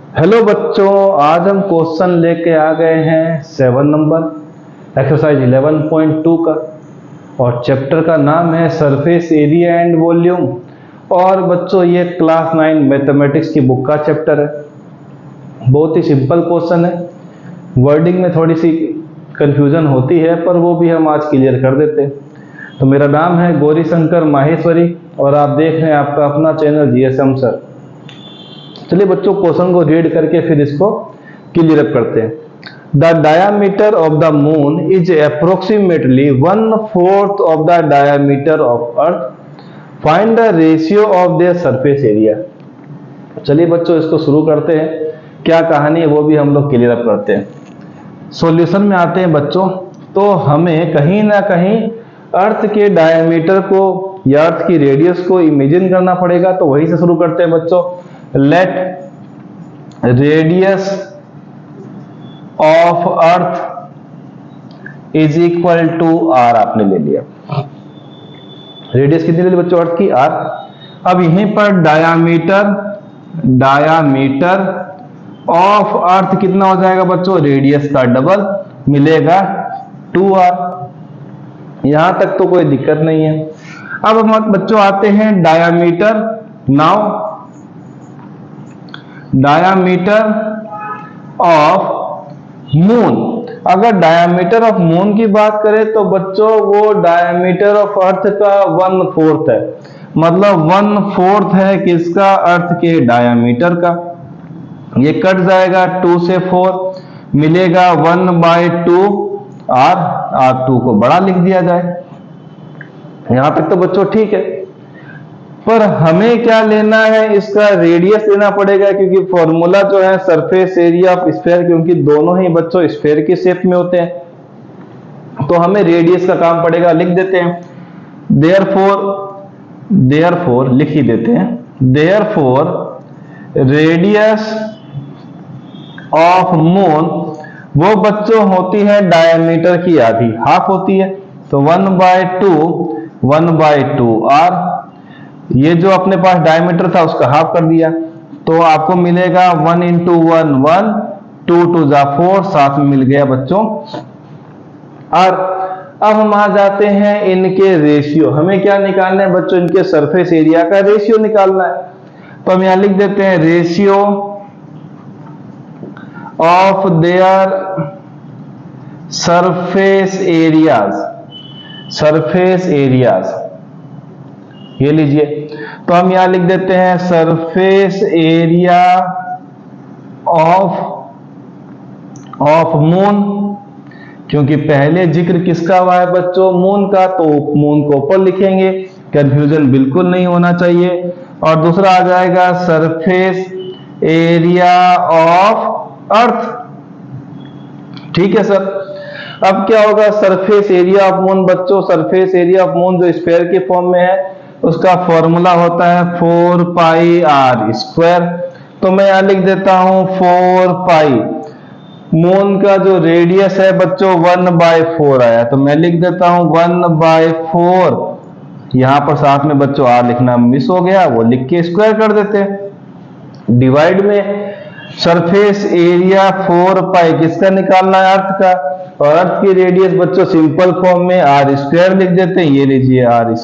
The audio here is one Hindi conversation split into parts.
हेलो बच्चों, आज हम क्वेश्चन लेके आ गए हैं 7 नंबर एक्सरसाइज 11.2 का। और चैप्टर का नाम है सरफेस एरिया एंड वॉल्यूम। और बच्चों ये क्लास 9 मैथमेटिक्स की बुक का चैप्टर है। बहुत ही सिंपल क्वेश्चन है, वर्डिंग में थोड़ी सी कंफ्यूजन होती है पर वो भी हम आज क्लियर कर देते हैं। तो मेरा नाम है गौरी शंकर माहेश्वरी और आप देख रहे हैं आपका अपना चैनल जीएसएम सर। चलिए बच्चों क्वेश्चन को रीड करके फिर इसको क्लियर अप करते हैं। The diameter of the moon is approximately 1/4 of the diameter of earth. Find the ratio of their surface area. चलिए बच्चों इसको शुरू करते हैं, क्या कहानी है वो भी हम लोग क्लियर अप करते हैं। सॉल्यूशन में आते हैं बच्चों। तो हमें कहीं ना कहीं अर्थ के डायमीटर को या अर्थ की रेडियस को इमेजिन करना पड़ेगा। तो वहीं से शुरू करते हैं बच्चों। Let radius of earth is equal to R. आपने ले लिया, रेडियस कितनी ले ली बच्चों अर्थ की, आर। अब यहीं पर डायामीटर ऑफ अर्थ कितना हो जाएगा बच्चों, रेडियस का डबल मिलेगा 2r। यहां तक तो कोई दिक्कत नहीं है। अब हम बच्चों आते हैं diameter. Now diameter of moon, अगर डायामीटर ऑफ मून की बात करें तो बच्चों वो डायामीटर ऑफ अर्थ का 1/4 है। मतलब 1/4 है किसका, अर्थ के डायामीटर का। ये कट जाएगा 2 से 4, मिलेगा 1/2 r। r2 को बड़ा लिख दिया जाए। यहां तक तो बच्चों ठीक है, पर हमें क्या लेना है, इसका रेडियस लेना पड़ेगा क्योंकि फॉर्मूला जो है सरफेस एरिया ऑफ स्फीयर, क्योंकि दोनों ही बच्चों स्फीयर की शेप में होते हैं तो हमें रेडियस का काम पड़ेगा। लिख देते हैं देयरफॉर लिख ही देते हैं। देयरफॉर रेडियस ऑफ मून वो बच्चों होती है डायमीटर की आधी, हाफ होती है। तो 1/2 r। ये जो अपने पास डायमीटर था उसका हाफ कर दिया तो आपको मिलेगा 1 × 1 1, 2 × 2 4, साथ में मिल गया बच्चों r। अब हम आ जाते हैं इनके रेशियो। हमें क्या निकालना है बच्चों, इनके सरफेस एरिया का रेशियो निकालना है। तो हम यहां लिख देते हैं ratio of their surface areas. ये लीजिए, तो हम यहां लिख देते हैं सरफेस एरिया ऑफ मून, क्योंकि पहले जिक्र किसका हुआ है बच्चों, मून का, तो मून को ऊपर लिखेंगे, कंफ्यूजन बिल्कुल नहीं होना चाहिए। और दूसरा आ जाएगा सरफेस एरिया ऑफ अर्थ। ठीक है सर। अब क्या होगा, सरफेस एरिया ऑफ मून बच्चों, सरफेस एरिया ऑफ मून जो स्फीयर के फॉर्म में है उसका फॉर्मूला होता है 4πr²। तो मैं यहां लिख देता हूं 4π। मून का जो रेडियस है बच्चों 1/4 आया, तो मैं लिख देता हूं 1/4। यहां पर साथ में बच्चों r लिखना मिस हो गया, वो लिख के स्क्वायर कर देते हैं। डिवाइड में सरफेस एरिया 4π किसका निकालना है, अर्थ का। और अर्थ की रेडियस बच्चों सिंपल फॉर्म में r² लिख देते हैं। ये लीजिए r²,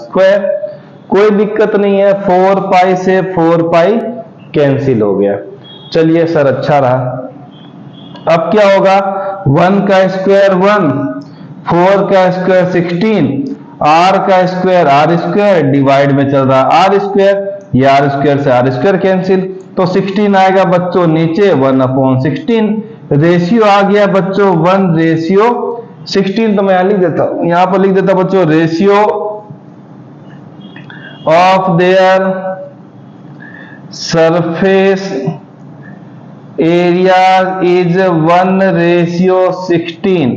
कोई दिक्कत नहीं है। 4π से 4π कैंसिल हो गया। चलिए सर अच्छा रहा। अब क्या होगा, 1 का स्क्वायर 1, 4 का स्क्वायर 16, r का स्क्वायर r², डिवाइड में चल रहा r², ये r² से r² कैंसिल, तो 16 आएगा बच्चों नीचे 1/16। रेशियो आ गया बच्चों 1/16। तो मैं यहां लिख देता हूं, यहां पर लिख देता बच्चों ratio of their surface area is 1/16।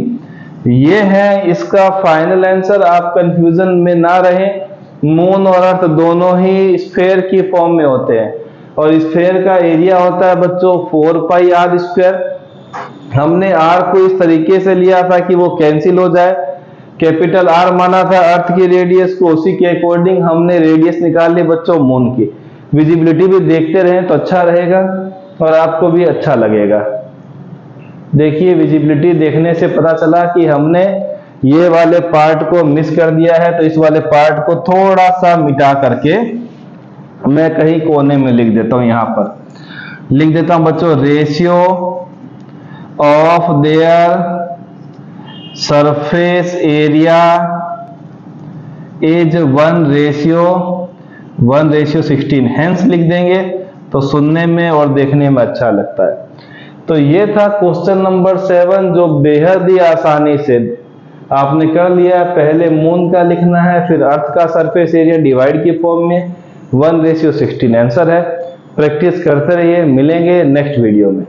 ये है इसका फाइनल आंसर। आप कंफ्यूजन में ना रहे, मून और अर्थ दोनों ही स्फीयर की फॉर्म में होते हैं और स्फीयर का एरिया होता है बच्चों 4πr²। हमने r को इस तरीके से लिया था कि वो कैंसिल हो जाए, कैपिटल R माना था अर्थ की रेडियस को, उसी के अकॉर्डिंग हमने रेडियस निकाल ली बच्चों मून की। विजिबिलिटी भी देखते रहें तो अच्छा रहेगा। और आपको भी अच्छा लगेगा। देखिए विजिबिलिटी देखने से पता चला कि हमने ये वाले पार्ट को मिस कर दिया है, तो इस वाले पार्ट को थोड़ा सा मिटा करके मैं कहीं कोने में लिख देता हूं। यहां पर लिख देता हूं बच्चों, ratio of their surface area is 1:16। Hence लिख देंगे तो सुनने में और देखने में अच्छा लगता है। तो ये था क्वेश्चन नंबर 7, जो बेहद ही आसानी से आपने कर लिया। पहले मून का लिखना है, फिर अर्थ का सरफेस एरिया डिवाइड की फॉर्म में 1:16 आंसर है। प्रैक्टिस करते रहिए, मिलेंगे नेक्स्ट वीडियो में।